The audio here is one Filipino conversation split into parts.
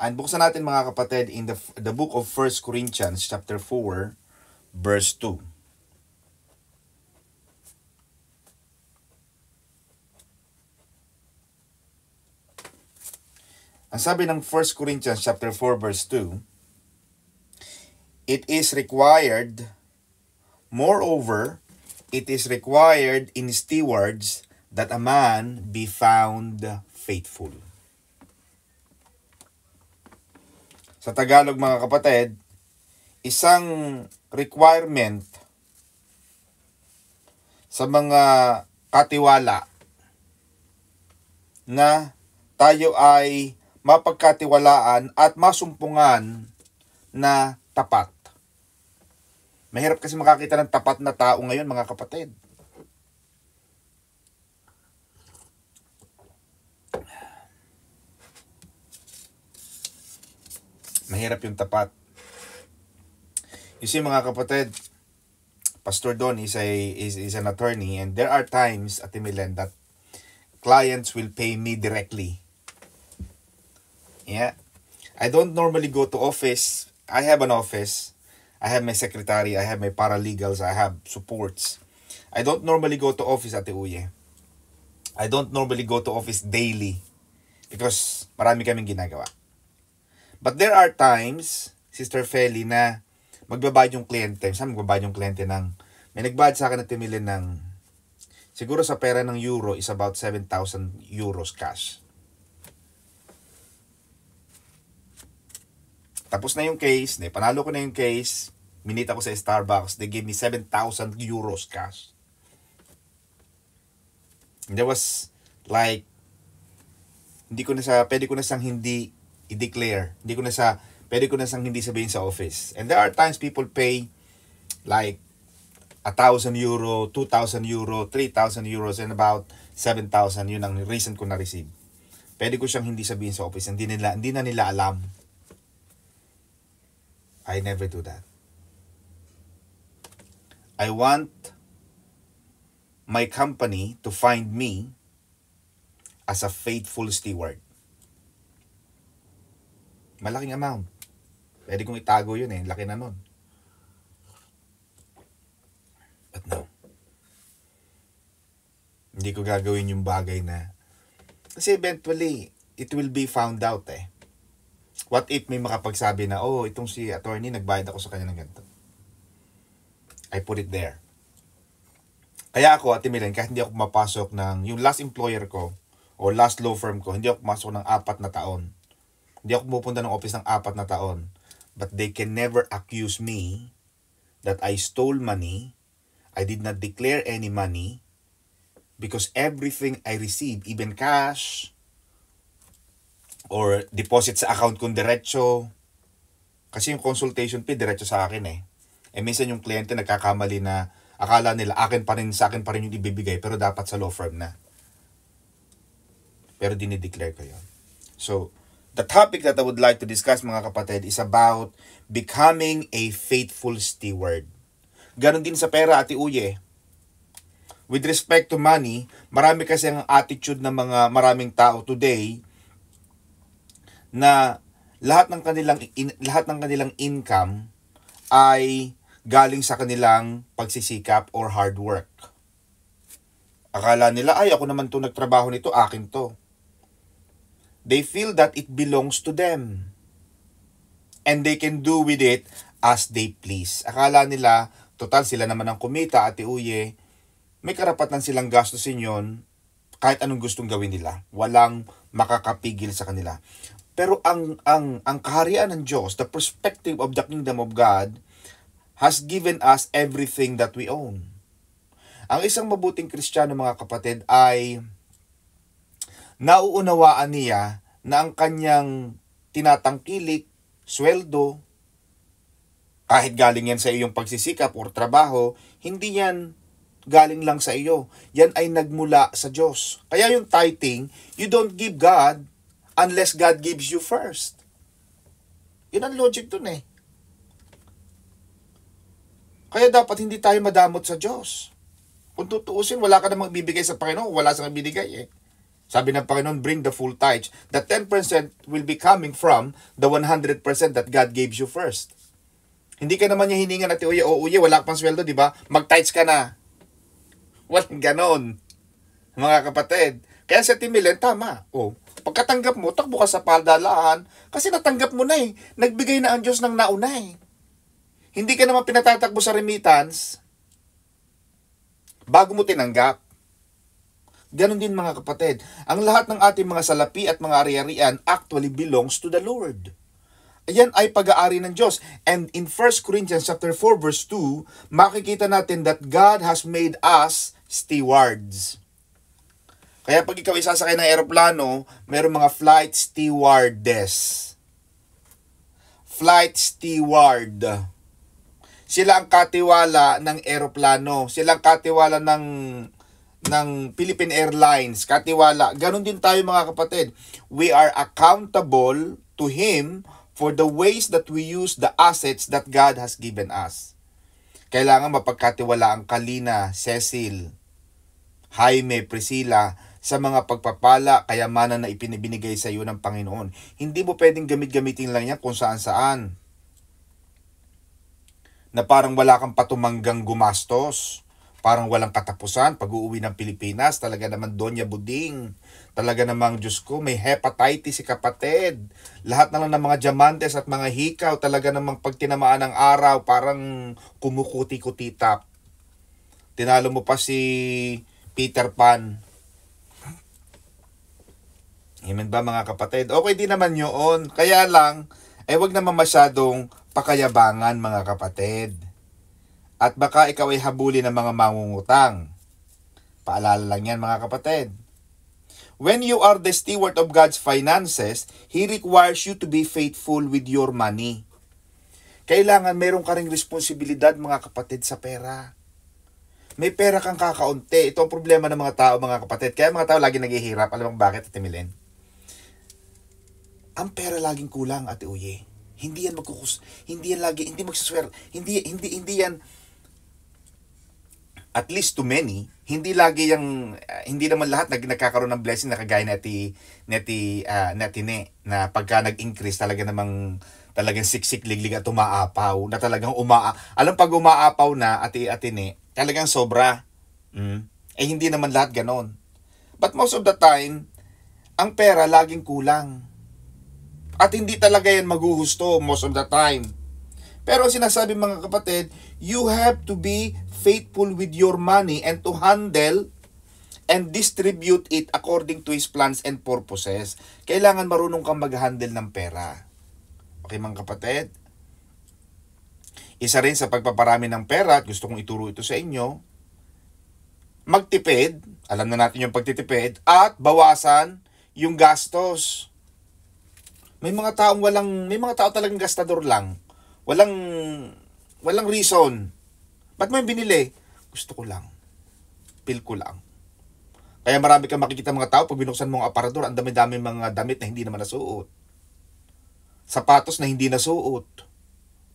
And buksan natin mga kapatid in the book of 1 Corinthians chapter 4 verse 2. Ang sabi ng 1 Corinthians chapter 4 verse 2, it is required, moreover, it is required in stewards that a man be found faithful. Sa Tagalog mga kapatid, isang requirement sa mga katiwala na tayo ay mapagkatiwalaan at masumpungan na tapat. Mahirap kasi makakita ng tapat na tao ngayon mga kapatid. Mahirap yung tapat. You see mga kapatid, Pastor Don is an attorney, and there are times at Milan that clients will pay me directly. Yeah. I don't normally go to office. I have an office. I have my secretary. I have my paralegals. I have supports. I don't normally go to office, Ate Uye. I don't normally go to office daily because marami kaming ginagawa. But there are times, Sister Feli, na magbabayad yung kliyente. Saan magbabayad yung kliyente ng... May nagbayad sa akin na timilin ng... Siguro sa pera ng euro is about 7,000 euros cash. Tapos na yung case. Panalo ko na yung case. Minita ko sa Starbucks. They gave me 7,000 euros cash. And there was like... Pwede ko na siyang hindi i-declare. Pwede ko na siyang hindi sabihin sa office. And there are times people pay like 1,000 euro, 2,000 euro, 3,000 euros, and about 7,000. Yun ang recent ko na-receive. Pwede ko siyang hindi sabihin sa office. Hindi na nila alam. I never do that. I want my company to find me as a faithful steward. Malaking amount. Pwede kong itago yun eh. Laki na nun. But no. Hindi ko gagawin yung bagay na... Kasi eventually, it will be found out eh. What if may makapagsabi na, oh, itong si attorney, nagbayad ako sa kanya ng ganito. I put it there. Kaya ako, Ate Milen, kahit hindi ako mapasok ng... Yung last employer ko, o last law firm ko, hindi ako pumasok ng 4 na taon. Hindi ako pupunta ng office ng 4 na taon. But they can never accuse me that I stole money. I did not declare any money. Because everything I receive, even cash, or deposit sa account kong diretso. Kasi yung consultation fee, diretso sa akin eh. Eh minsan yung kliyente nagkakamali na akala nila sa akin pa rin yung ibibigay, pero dapat sa law firm na. Pero dinideclare ko yun. So, the topic that I would like to discuss mga kapatid is about becoming a faithful steward. Ganon din sa pera, Ate Uye. With respect to money, marami kasi ang attitude ng mga maraming tao today na lahat ng kanilang income ay galing sa kanilang pagsisikap or hard work. Akala nila, ay ako naman to nagtrabaho nito, akin to. They feel that it belongs to them. And they can do with it as they please. Akala nila, total sila naman ang kumita, Ate Uye, may karapatan silang gastusin yon kahit anong gustong gawin nila. Walang makakapigil sa kanila. Pero ang kaharian ng Diyos, the perspective of the kingdom of God, has given us everything that we own. Ang isang mabuting Kristiyano mga kapatid ay nauunawaan niya na ang kanyang tinatangkilik, sweldo, kahit galing yan sa iyong pagsisikap or trabaho, hindi yan galing lang sa iyo. Yan ay nagmula sa Diyos. Kaya yung tithing, you don't give God unless God gives you first. Yun ang logic dun eh. Kaya dapat hindi tayo madamot sa Diyos. Kung tutuusin, wala ka namang bibigay sa Panginoon, wala siyang binigay eh. Sabi ng Panginoon, bring the full tithes. The 10% will be coming from the 100% that God gave you first. Hindi ka naman niya hiningan at uye, wala ka pang sweldo, di ba? Mag-tithes ka na. Walang ganon, mga kapatid. Kaya sa Timilen, tama. Pagkatanggap mo, takbo ka sa padalaan kasi natanggap mo na eh. Nagbigay na ang Diyos ng nauna eh. Hindi ka naman pinatatakbo sa remittance bago mo tinanggap. Ganon din mga kapatid. Ang lahat ng ating mga salapi at mga ari-arian actually belongs to the Lord. Ayan ay pag-aari ng Diyos. And in 1 Corinthians chapter 4 verse 2, makikita natin that God has made us stewards. Kaya pag ikaw isasakay ng eroplano, mayroong mga flight stewardess. Flight steward. Sila ang katiwala ng eroplano. Sila ang katiwala ng Philippine Airlines. Katiwala. Ganon din tayo mga kapatid. We are accountable to Him for the ways that we use the assets that God has given us. Kailangan mapagkatiwalaan ka, Lina, Cecil, Jaime, Priscilla, sa mga pagpapala, kayamanan na ipinibinigay sa iyo ng Panginoon. Hindi mo pwedeng gamit-gamitin lang yan kung saan-saan. Na parang wala kang patumanggang gumastos. Parang walang katapusan. Pag uuwi ng Pilipinas, talaga naman Doña Buding. Talaga namang, Diyos ko, may hepatitis si kapatid. Lahat na lang ng mga diamantes at mga hikaw, talaga namang pag tinamaan ng araw, parang kumukuti-kutitap. Tinalo mo pa si Peter Pan. Amen ba mga kapatid? Okay din naman yun. Kaya lang, wag naman masyadong pakayabangan mga kapatid. At baka ikaw ay habuli ng mga mangungutang. Paalala lang yan mga kapatid. When you are the steward of God's finances, He requires you to be faithful with your money. Kailangan meron ka ring responsibilidad mga kapatid sa pera. May pera kang kakaunti. Ito ang problema ng mga tao mga kapatid. Kaya mga tao lagi naghihirap. Alam mo bakit, Ate Milen? Ang pera laging kulang, Ate Uye. Hindi yan hindi magsuswer. Hindi yan, at least to many, hindi naman lahat nagkakaroon ng blessing na kagaya ni Ate na pagka nag-increase talagang siksik liglig at umaapaw na talagang alam pag umaapaw na Ate Ne, talagang sobra. Hindi naman lahat ganon. But most of the time, ang pera laging kulang. At hindi talaga yan maguhusto most of the time. Pero sinasabi mga kapatid, you have to be faithful with your money and to handle and distribute it according to His plans and purposes. Kailangan marunong kang mag-handle ng pera. Okay mga kapatid? Isa rin sa pagpaparami ng pera, at gusto kong ituro ito sa inyo, magtipid, alam na natin yung pagtitipid, at bawasan yung gastos. May mga tao talagang gastador lang. Walang reason. Ba't mo yung binili? Gusto ko lang. Feel ko lang. Kaya marami kang makikita mga tao, pag binuksan mo ang aparador, ang dami-dami mga damit na hindi naman nasuot. Sapatos na hindi nasuot.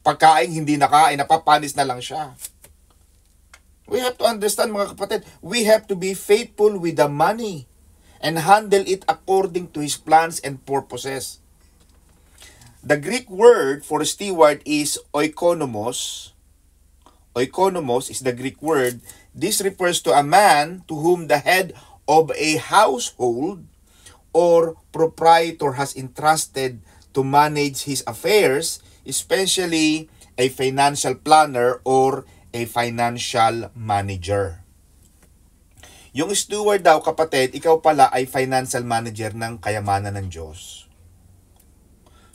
Pagkain hindi nakain, napapanis na lang siya. We have to understand mga kapatid, we have to be faithful with the money and handle it according to His plans and purposes. The Greek word for steward is oikonomos. Oikonomos is the Greek word. This refers to a man to whom the head of a household or proprietor has entrusted to manage his affairs, especially a financial planner or a financial manager. Yung steward daw kapatid, ikaw pala ay financial manager ng kayamanan ng Diyos.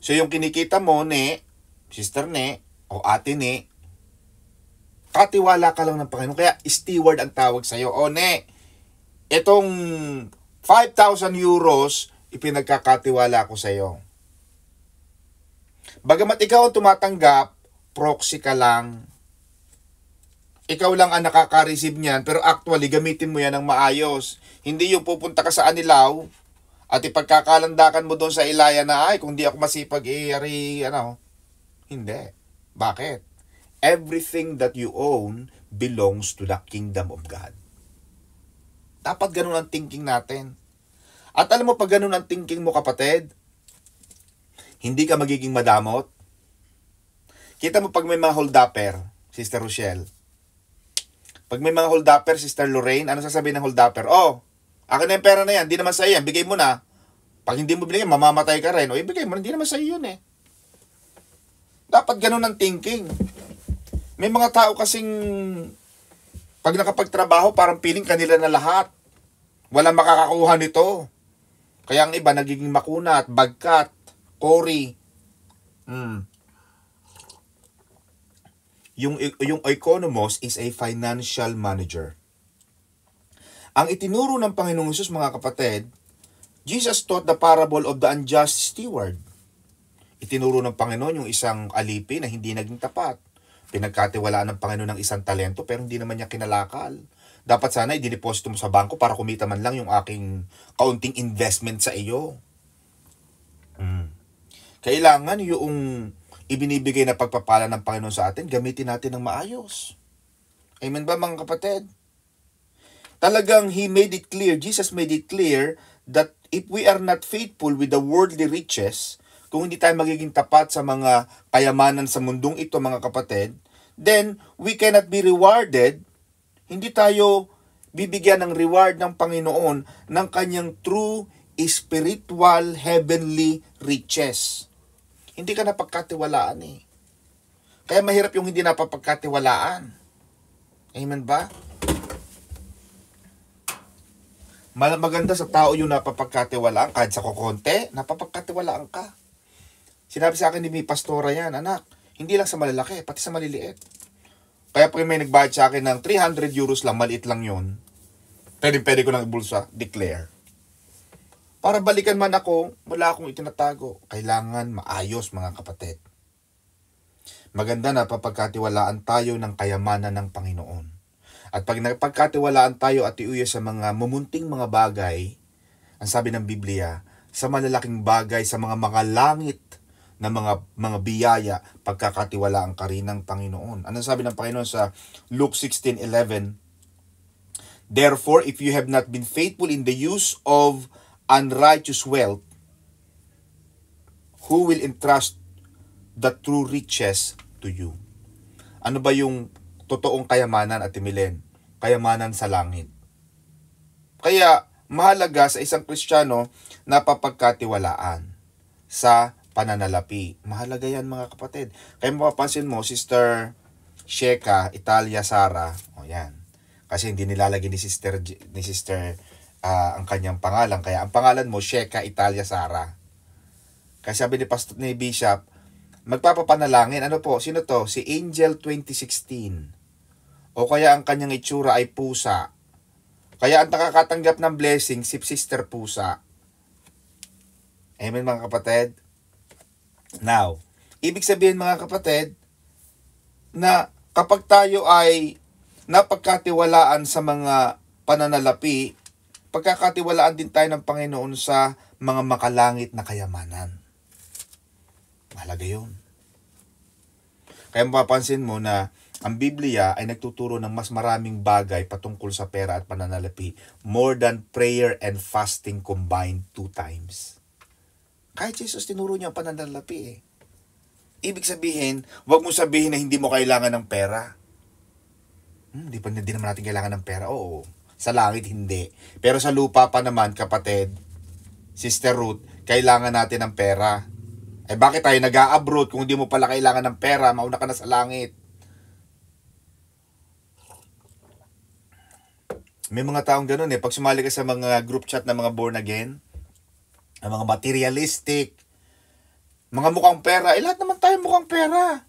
So yung kinikita mo, sister o ate katiwala ka lang ng Panginoon. Kaya steward ang tawag sa'yo. Itong 5,000 euros, ipinagkakatiwala ko sa'yo. Bagamat ikaw ang tumatanggap, proxy ka lang. Ikaw lang ang nakaka-receive niyan, pero actually gamitin mo yan ng maayos. Hindi yung pupunta ka sa Anilaw, at ipagkakalandakan mo doon sa Ilaya na, kung di ako masipag, Hindi. Bakit? Everything that you own belongs to the kingdom of God. Dapat ganun ang thinking natin. At alam mo, pag ganun ang thinking mo, kapatid, hindi ka magiging madamot. Kita mo pag may mga hold-upper, Sister Rochelle. Pag may mga hold-upper, Sister Lorraine, ano sasabihin ng hold-upper? Oh, akin na yung pera na yan, hindi naman sa'yo yan, bigay mo na. Pag hindi mo binigay, mamamatay ka rin. O ibigay mo, hindi naman sa'yo yun eh. Dapat ganun ang thinking. May mga tao kasing, pag nakapagtrabaho, parang feeling kanila na lahat. Walang makakakuha nito. Kaya ang iba, nagiging makunat, bagkat, kori. Yung economos is a financial manager. Ang itinuro ng Panginoong Hesus, mga kapatid, Jesus taught the parable of the unjust steward. Itinuro ng Panginoon yung isang alipin na hindi naging tapat. Pinagkatiwalaan ng Panginoon ng isang talento pero hindi naman niya kinalakal. Dapat sana i-deposito mo sa bangko para kumita man lang yung aking kaunting investment sa iyo. Kailangan yung ibinibigay na pagpapala ng Panginoon sa atin, gamitin natin ng maayos. Amen ba, mga kapatid? Talagang He made it clear, Jesus made it clear that if we are not faithful with the worldly riches, kung hindi tayo magiging tapat sa mga kayamanan sa mundong ito, mga kapatid, then we cannot be rewarded. Hindi tayo bibigyan ng reward ng Panginoon ng kanyang true spiritual heavenly riches. Hindi ka napagkatiwalaan eh. Kaya mahirap yung hindi napapagkatiwalaan. Amen ba? Maganda sa tao yung napapagkatiwalaan. Kahit sa kukonte, napapagkatiwalaan ka. Sinabi sa akin ni may pastora yan, anak, hindi lang sa malalaki, pati sa maliliit. Kaya pag may nagbayad sa akin ng 300 euros lang, maliit lang yun, pwede ko nang bulsa, declare. Para balikan man ako, wala akong itinatago. Kailangan maayos, mga kapatid. Maganda na papagkatiwalaan tayo ng kayamanan ng Panginoon. At pag napagkatiwalaan tayo at iuya sa mga mumunting mga bagay, ang sabi ng Biblia, sa malalaking bagay, sa mga langit na mga biyaya, pagkakatiwalaan ka rin ng Panginoon. Ano sabi ng Panginoon sa Luke 16:11? Therefore, if you have not been faithful in the use of unrighteous wealth, who will entrust the true riches to you? Ano ba yung totoong kayamanan at Milen? Kayamanan sa langit. Kaya mahalaga sa isang Kristiyano na papagkatiwalaan sa pananalapi. Mahalaga yan, mga kapatid. Kaya mapapansin mo, Sister Sheka Italia Sara, o yan. Kasi hindi nilalagay ni Sister ang kanyang pangalan. Kaya ang pangalan mo, Sheka Italia Sara. Kasi sabi ni Bishop, magpapapanalangin. Ano po? Sino to? Si Angel 2016. O kaya ang kanyang itsura ay pusa. Kaya ang nakakatanggap ng blessing, si Sister Pusa. Amen, mga kapatid? Now, ibig sabihin, mga kapatid, na kapag tayo ay napagkatiwalaan sa mga pananalapi, pagkakatiwalaan din tayo ng Panginoon sa mga makalangit na kayamanan. Mahalaga yun. Kaya mapapansin mo na ang Biblia ay nagtuturo ng mas maraming bagay patungkol sa pera at pananalapi, more than prayer and fasting combined 2 times. Kahit Jesus tinuro niya ang pananalapi eh. Ibig sabihin, huwag mo sabihin na hindi mo kailangan ng pera. Hindi naman natin kailangan ng pera. Oo, sa langit hindi. Pero sa lupa pa naman, kapatid, Sister Ruth, kailangan natin ng pera. Eh bakit tayo nag-a-abroad kung hindi mo pala kailangan ng pera, mauna ka na sa langit? May mga taong ganun eh. Pag sumali ka sa mga group chat ng mga born again, ang mga materialistic, mga mukhang pera, lahat naman tayo mukhang pera.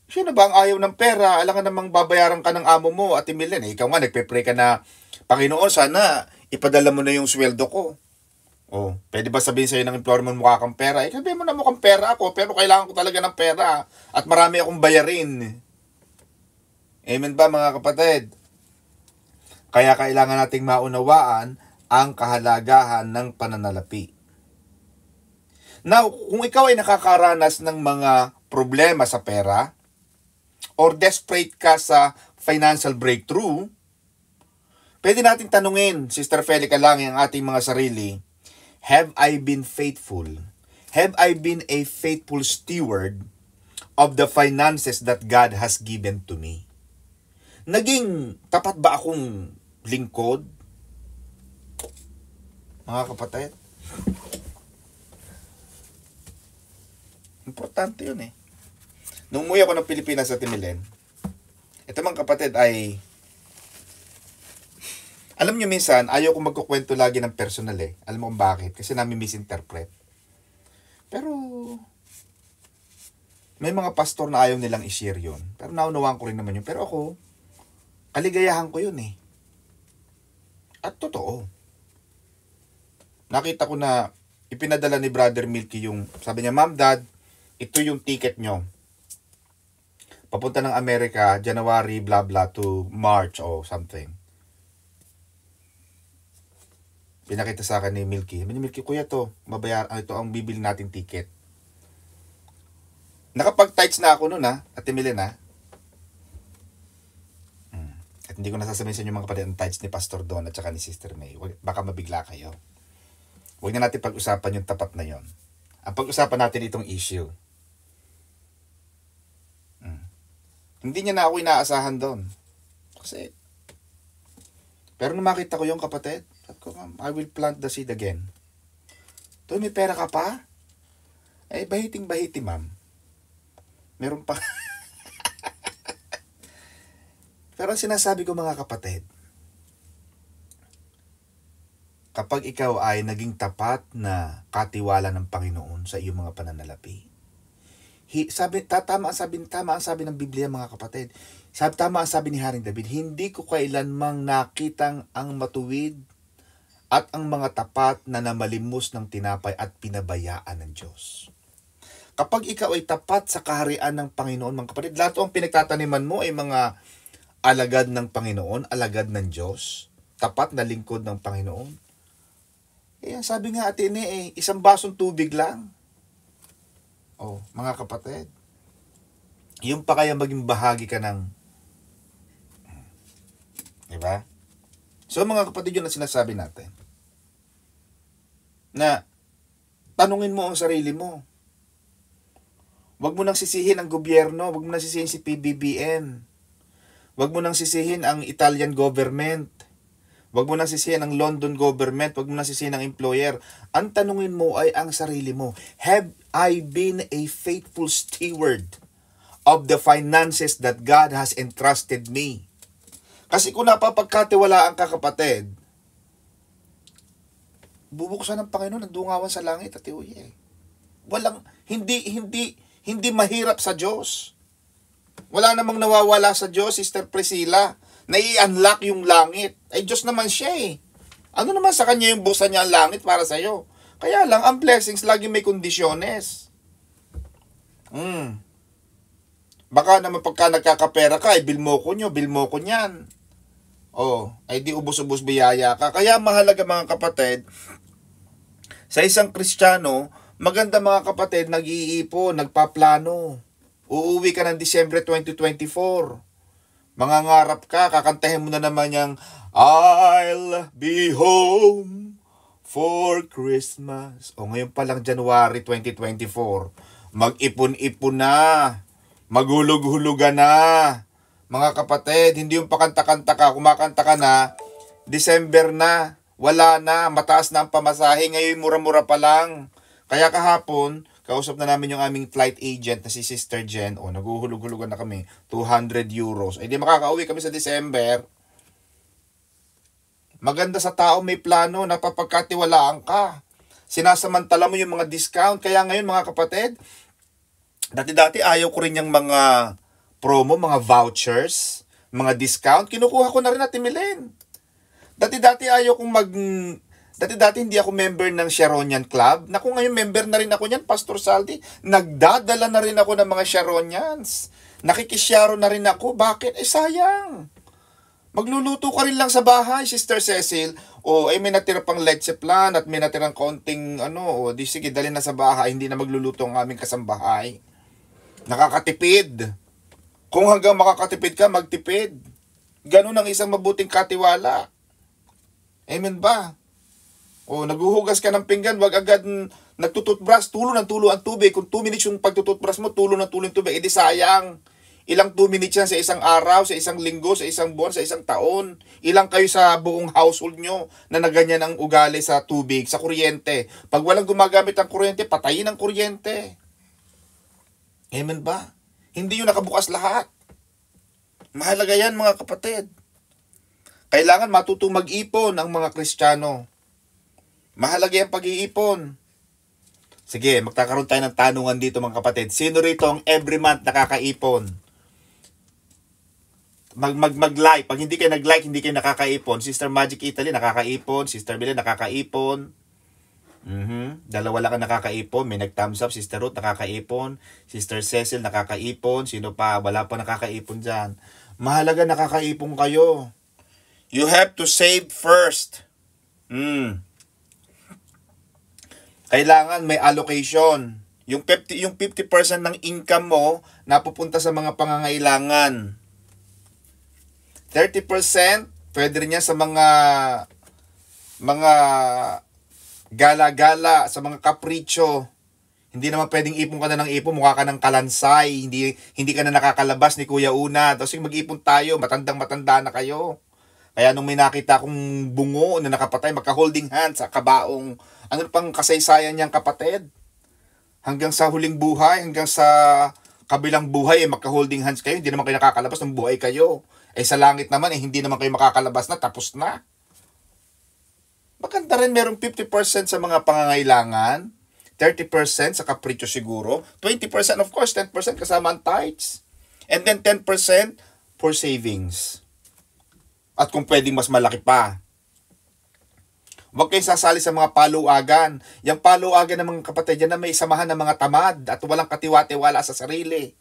Sino ba ang ayaw ng pera? Alam ka namang babayaran ka ng amo mo at Milen. Ikaw nga, nagpe-pray ka na, Panginoon, sana ipadala mo na yung sweldo ko. Oh, pwede ba sabihin sa'yo ng employer mo mukha kang pera? Sabihin mo na mukhang pera ako, pero kailangan ko talaga ng pera at marami akong bayarin. Amen ba, mga kapatid? Kaya kailangan nating maunawaan ang kahalagahan ng pananalapi. Now, kung ikaw ay nakakaranas ng mga problema sa pera or desperate ka sa financial breakthrough, Pwede natin tanungin, Sister Felica lang, ang ating mga sarili, have I been faithful? Have I been a faithful steward of the finances that God has given to me? Naging tapat ba akong lingkod? Mga kapatid, importante yun eh. Nung umuwi ako ng Pilipinas sa Timilen, ito mga kapatid ay, alam nyo minsan, ayaw ko magkukwento lagi ng personal eh. Alam mo kung bakit? Kasi namin misinterpret. Pero, may mga pastor na ayaw nilang i-share yun. Pero naunawaan ko rin naman yun. Pero ako, kaligayahan ko yun eh. At totoo. Nakita ko na ipinadala ni Brother Milky yung, sabi niya, Ma'am, Dad, ito yung ticket nyo. Papunta ng Amerika, January, blah blah, to March or something. Pinakita sa akin ni Milky. Sabi ni Milky, kuya to, ito ang bibili nating ticket. Nakapag-tights na ako noon at Emily na. At hindi ko nasasabihin sa inyo mga kapatid ang tights ni Pastor Don at saka ni Sister May. Baka mabigla kayo. Huwag na natin pag-usapan yung tapat na yon. Ang pag-usapan natin itong issue. Hindi niya na ako inaasahan doon. Kasi, pero nung makita ko yung kapatid, sabi ko, I will plant the seed again. Doon, may pera ka pa? Eh, bahiting-bahiti, ma'am. Meron pa. Pero ang sinasabi ko mga kapatid, kapag ikaw ay naging tapat na katiwala ng Panginoon sa iyong mga pananalapi, tama ang sabi ng Biblia mga kapatid. Tama ang sabi ni Haring David, hindi ko kailanmang nakitang ang matuwid at ang mga tapat na namalimos ng tinapay at pinabayaan ng Diyos. Kapag ikaw ay tapat sa kaharian ng Panginoon mga kapatid, lahat ang pinagtataniman mo ay mga alagad ng Panginoon, alagad ng Diyos, tapat na lingkod ng Panginoon. Sabi nga Atene, isang basong tubig lang. Mga kapatid, yung pa kaya maging bahagi ka ng, diba? So mga kapatid, yun ang sinasabi natin. Na, tanungin mo ang sarili mo. Huwag mo nang sisihin ang gobyerno, huwag mo nang sisihin si PBBM. Huwag mo nang sisihin ang Italian government. Huwag mo nang sisihin ang London government. Huwag mo nang sisihin ang employer. Ang tanungin mo ay ang sarili mo. Have I been a faithful steward of the finances that God has entrusted me? Kasi kung napapagkatiwalaan ka kapatid, bubuksan ng Panginoon ang dungawan sa langit at iuwi. Hindi mahirap sa Diyos. Wala namang nawawala sa Diyos, Sister Priscilla. Nai-unlock yung langit. Ay, Diyos naman siya eh. Ano naman sa kanya yung buksan niya ang langit para sa'yo? Kaya lang, ang blessings lagi may kondisyones. Baka naman pagka nagkakapera ka, ay bilmo ko niyan. Ay di ubos-ubos biyaya ka. Kaya mahalaga mga kapatid, sa isang Kristiyano, maganda mga kapatid, nag-iipon, nagpaplano. Uuwi ka ng Disyembre 2024. Mangangarap ka, kakantahin mo na naman yung I'll be home for Christmas. Ngayon pa lang January 2024. Mag-ipon-ipon na. Maghulog-hulugan na. Mga kapatid, hindi yung pakanta-kanta ka, kumakanta ka na, December na, wala na, mataas na ang pamasahe, ngayon mura-mura pa lang. Kaya kahapon, kausap na namin yung aming flight agent na si Sister Jen. Naguhulog-hulugan na kami. 200 euros. Di makakauwi kami sa December. Maganda sa tao may plano, napapagkatiwalaan ka. Sinasamantala mo yung mga discount. Kaya ngayon mga kapatid, dati-dati ayaw ko rin yung mga promo, mga vouchers, mga discount. Kinukuha ko na rin at Milen. Dati-dati ayaw kong Dati hindi ako member ng Sharonian Club. Naku, ngayon member na rin ako niyan, Pastor Saldi. Nagdadala na rin ako ng mga Sharonians. Nakikisyaro na rin ako. Bakit? Sayang. Magluluto ka rin lang sa bahay, Sister Cecil. May natira pang leche plan at may natirang konting di sige, dali na sa bahay. Hindi na magluluto ang aming kasambahay. Nakakatipid. Kung hanggang makakatipid ka, magtipid. Ganun ang isang mabuting katiwala. Amen ba? O naghuhugas ka ng pinggan, wag agad nagtututbrush, tulo ng tulo ang tubig. Kung 2 minutes yung pagtututbrush mo, tulo ng tulo yung tubig, edi sayang. Ilang 2 minutes yan sa isang araw, sa isang linggo, sa isang buwan, sa isang taon. Ilang kayo sa buong household nyo na naganyan ang ugali sa tubig, sa kuryente. Pag walang gumagamit ng kuryente, patayin ang kuryente. Amen ba? Hindi yun nakabukas lahat. Mahalaga yan mga kapatid. Kailangan matutong mag-ipon ang mga Kristiyano. Mahalaga yung pag-iipon. Sige, magkakaroon tayo ng tanungan dito mga kapatid. Sino rito ang every month nakakaipon? Mag-like. Pag hindi kayo nag-like, hindi kayo nakakaipon. Sister Magic Italy, nakakaipon. Sister Belen, nakakaipon. Dalawa lang ang nakakaipon. May nag-thumbs up. Sister Ruth, nakakaipon. Sister Cecil, nakakaipon. Sino pa? Wala pa nakakaipon dyan. Mahalaga nakakaipon kayo. You have to save first. Kailangan may allocation. Yung 50% ng income mo napupunta sa mga pangangailangan. 30% pwede rin yan sa mga gala-gala, sa mga kapritsyo. Hindi naman pwedeng ipon ka na ng ipon, mukha ka ng kalansay, hindi ka na nakakalabas ni Kuya Una. Tapos mag-ipon tayo, matandang-matanda na kayo. Kaya nung may nakita kong bungo na nakapatay, magka-holding hands sa kabaong, ano pang kasaysayan niyang kapatid? Hanggang sa huling buhay, hanggang sa kabilang buhay, magka-holding hands kayo, hindi naman kayo nakakalabas ng buhay kayo. Sa langit naman, hindi naman kayo makakalabas na, tapos na. Maganda rin merong 50% sa mga pangangailangan, 30% sa kapritsyo siguro, 20% of course, 10% kasama ang tithes, and then 10% for savings. At kung pwedeng mas malaki pa. Huwag kayong sasali sa mga paluagan. Yung paluagan ng mga kapatid, yan na may samahan ng mga tamad at walang katiwa-tiwala sa sarili.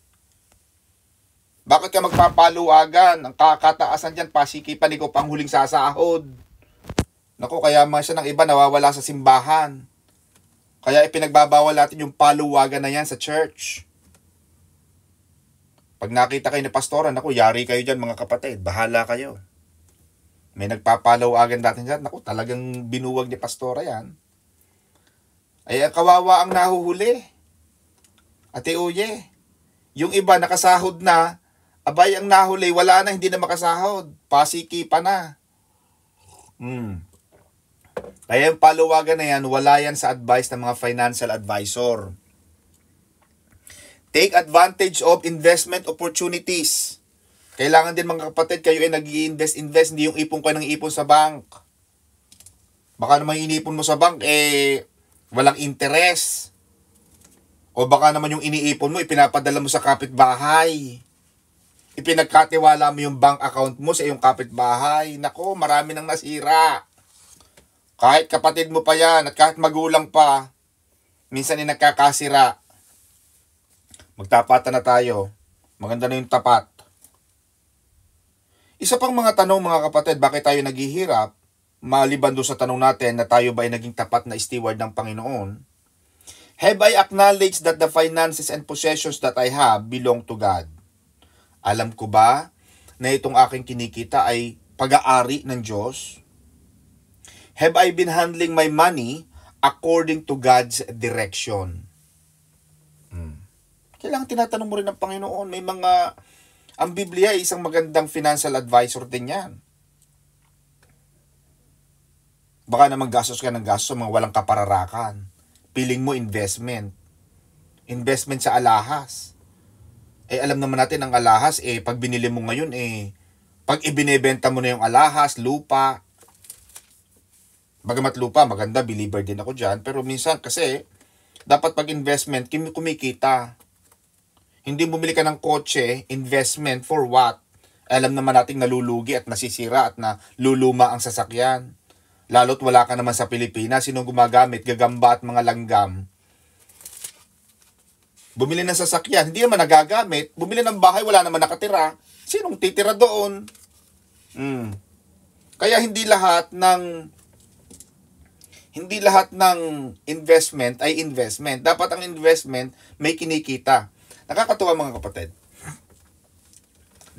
Bakit ka magpapaluagan? Ang kakataasan dyan, pasikipan, ikaw pang huling sasahod. Naku, kaya siya ng iba nawawala sa simbahan. Kaya ipinagbabawal natin yung paluwagan na yan sa church. Pag nakita kayo ni pastoran, naku, yari kayo dyan mga kapatid. Bahala kayo. May nagpapaluwagan natin dyan. Naku, talagang binuwag ni pastora yan. Ay, kawawa ang nahuhuli. Ate Uye, yung iba nakasahod na, abay ang nahuli, wala na, hindi na makasahod. Pasikipan na. Kaya yung paluwagan na yan, wala yan sa advice ng mga financial advisor. Take advantage of investment opportunities. Kailangan din mga kapatid, kayo ay nag-i-invest, hindi yung ipon kayo ng ipon sa bank. Baka naman inipon mo sa bank, walang interest. O baka naman yung iniipon mo, ipinapadala mo sa kapitbahay. Ipinagkatiwala mo yung bank account mo sa iyong kapitbahay. Nako, marami nang nasira. Kahit kapatid mo pa yan at kahit magulang pa, minsan ay nagkakasira. Magtapatan na tayo. Maganda na yung tapat. Isa pang mga tanong mga kapatid, bakit tayo naghihirap? Maliban doon sa tanong natin na tayo ba ay naging tapat na steward ng Panginoon? Have I acknowledged that the finances and possessions that I have belong to God? Alam ko ba na itong aking kinikita ay pag-aari ng Diyos? Have I been handling my money according to God's direction? Kailangan tinatanong mo rin ng Panginoon. Ang Biblia ay isang magandang financial advisor din yan. Baka naman gastos ka ng gastos sa mga walang kapararakan. Piling mo investment. Investment sa alahas. Alam naman natin ang alahas, pag binili mo ngayon, pag ibinebenta mo na yung alahas, lupa. Bagamat lupa, maganda, believer din ako dyan. Pero minsan kasi, dapat pag investment, kumikita. Hindi bumili ka ng kotse, investment for what? Alam naman nating nalulugi at nasisira at naluluma ang sasakyan. Lalo't wala ka naman sa Pilipinas, sinong gumagamit, gagamba at mga langgam. Bumili ng sasakyan, hindi naman nagagamit. Bumili ng bahay, wala naman nakatira. Sinong titira doon? Kaya hindi lahat ng investment ay investment. Dapat ang investment may kinikita. Nakakatuwa mga kapatid.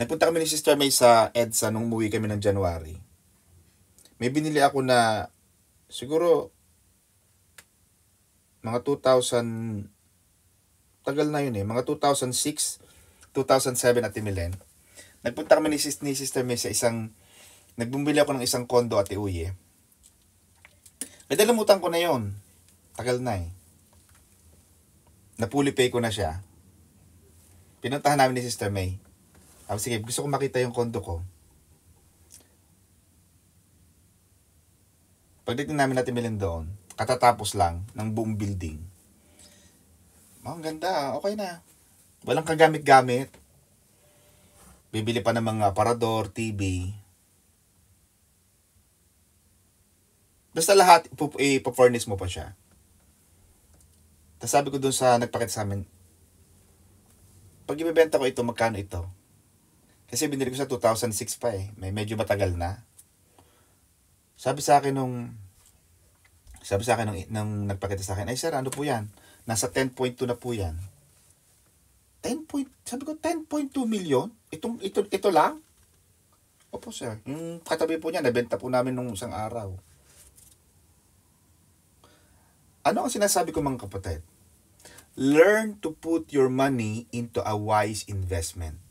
Nagpunta kami ni Sister May sa EDSA nung umuwi kami ng January. may binili ako na siguro mga 2000, tagal na yun mga 2006, 2007 at Milen. Nagpunta kami ni Sister May sa nagbumili ako ng isang condo at Uye. Nadalimutan ko na yon. Tagal na Napuli pay ko na siya. Pinuntahan namin ni Sister May. Sige, gusto ko makita yung condo ko. Pagdating namin natin Milen doon, katatapos lang ng buong building. Ang ganda, okay na. Walang kagamit-gamit. Bibili pa ng mga aparador, TV. Basta lahat, ipop-furnish mo pa siya. Tapos sabi ko dun sa nagpakita sa amin, pag ibebenta ko ito, magkano ito? Kasi binili ko sa 2006 pa May medyo matagal na. Sabi sa akin nung nagpakita sa akin, ay sir, ano po yan? Nasa 10.2 na po yan. Sabi ko, 10.2 million? Ito lang? Opo sir. Yung katabi po niya, nabenta po namin nung isang araw. Ano ang sinasabi ko mga kapatid? Learn to put your money into a wise investment.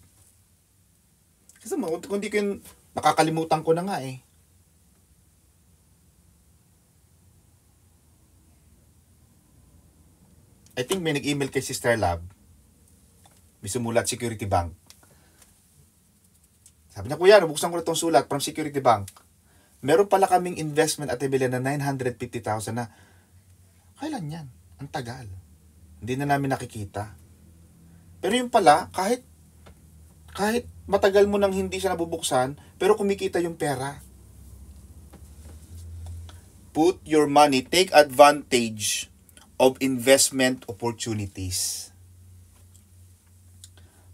Kasi kung di ko yun, nakakalimutan ko na nga I think may nag-email kay Sister Lab. May sumulat Security Bank. Sabi niya, kuya, nabuksan ko na itong sulat from Security Bank. Meron pala kaming investment at ibili na 950,000 na. Kailan yan? Ang tagal. Hindi na namin nakikita. Pero yung pala, kahit matagal mo nang hindi siya nabubuksan, pero kumikita yung pera. Put your money, take advantage of investment opportunities.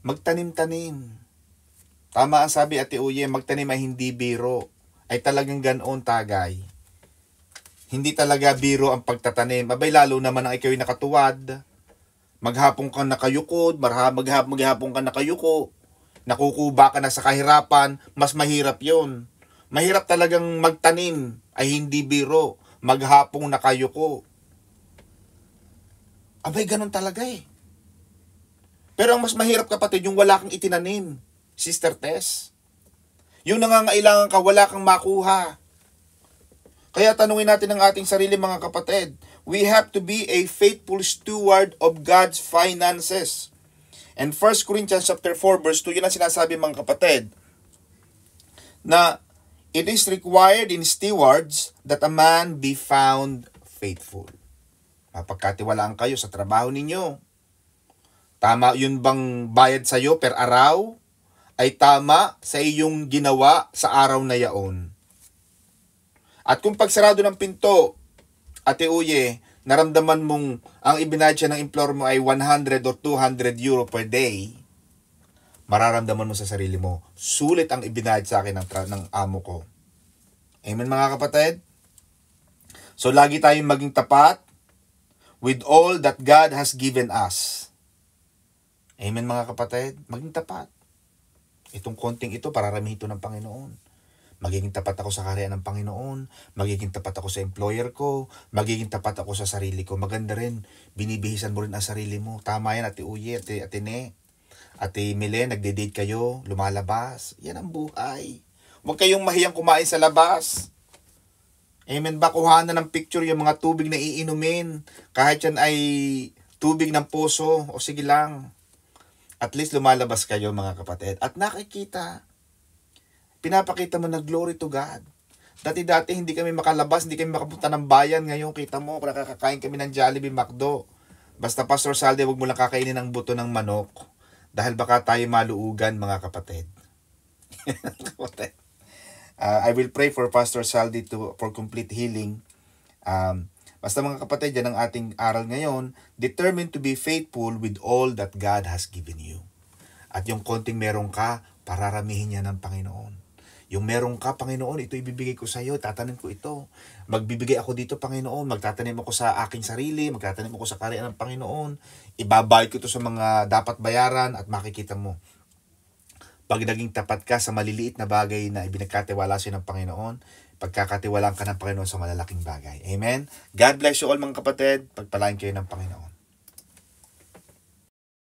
Magtanim-tanim. Tama ang sabi Ate Uye, magtanim ay hindi biro. Ay talagang ganoon tagay. Hindi talaga biro ang pagtatanim. Abay lalo naman ang ikaw ay nakatuwad. Maghapon kang nakayukod, maghapon kang nakayuko. Nakukuba ka na sa kahirapan, mas mahirap yun. Mahirap talagang magtanim ay hindi biro. Maghapong nakayuko. Abay ganun talaga Pero ang mas mahirap kapatid, yung wala kang itinanim. Sister Tess. Yung nangangailangan ka, wala kang makuha. Kaya tanungin natin ang ating sarili mga kapatid. We have to be a faithful steward of God's finances. And 1 Corinthians chapter 4 verse 2, yun ang sinasabi mga kapatid. Na it is required in stewards that a man be found faithful. Mapagkatiwalaan kayo sa trabaho ninyo. Tama yun bang bayad sa'yo per araw? Ay tama sa iyong ginawa sa araw na yaon. At kung pagsarado ng pinto, Ate Uye, naramdaman mong ang ibinadya ng employer mo ay 100 or 200 euro per day, mararamdaman mo sa sarili mo, sulit ang ibinayad sa akin ng amo ko. Amen mga kapatid? So lagi tayong maging tapat with all that God has given us. Amen mga kapatid? Maging tapat. Itong konting ito, pararamihin ito ng Panginoon. Magiging tapat ako sa karya ng Panginoon. Magiging tapat ako sa employer ko. Magiging tapat ako sa sarili ko. Maganda rin, binibihisan mo rin ang sarili mo. Tama yan, Ate Uye, Ate Ne. Ate Milen, nagde-date kayo, lumalabas. Yan ang buhay. Huwag kayong mahiyang kumain sa labas. Amen ba? Kuhanan ng picture yung mga tubig na iinumin. Kahit yan ay tubig ng puso. O sige lang. At least lumalabas kayo mga kapatid. At nakikita. Pinapakita mo na glory to God. Dati-dati hindi kami makalabas, hindi kami makapunta ng bayan. Ngayon kita mo, nakakakain kami ng Jollibee, McDo. Basta Pastor Salde, wag mo lang kakainin ng buto ng manok. Dahil baka tayo maluugan mga kapatid. I will pray for Pastor Salde for complete healing. Basta mga kapatid, yan ang ating aral ngayon. Determined to be faithful with all that God has given you. At yung konting meron ka, pararamihin niya ng Panginoon. Yung meron ka, Panginoon, ito ibibigay ko sa iyo, tatanim ko ito. Magbibigay ako dito, Panginoon, magtatanim ako sa aking sarili, magtatanim ako sa karya ng Panginoon. Ibabayad ko ito sa mga dapat bayaran at makikita mo. Pag naging tapat ka sa maliliit na bagay na ibinagkatiwala sa'yo ng Panginoon, pagkakatiwalaan ka ng Panginoon sa malalaking bagay. Amen? God bless you all mga kapatid. Pagpalain kayo ng Panginoon.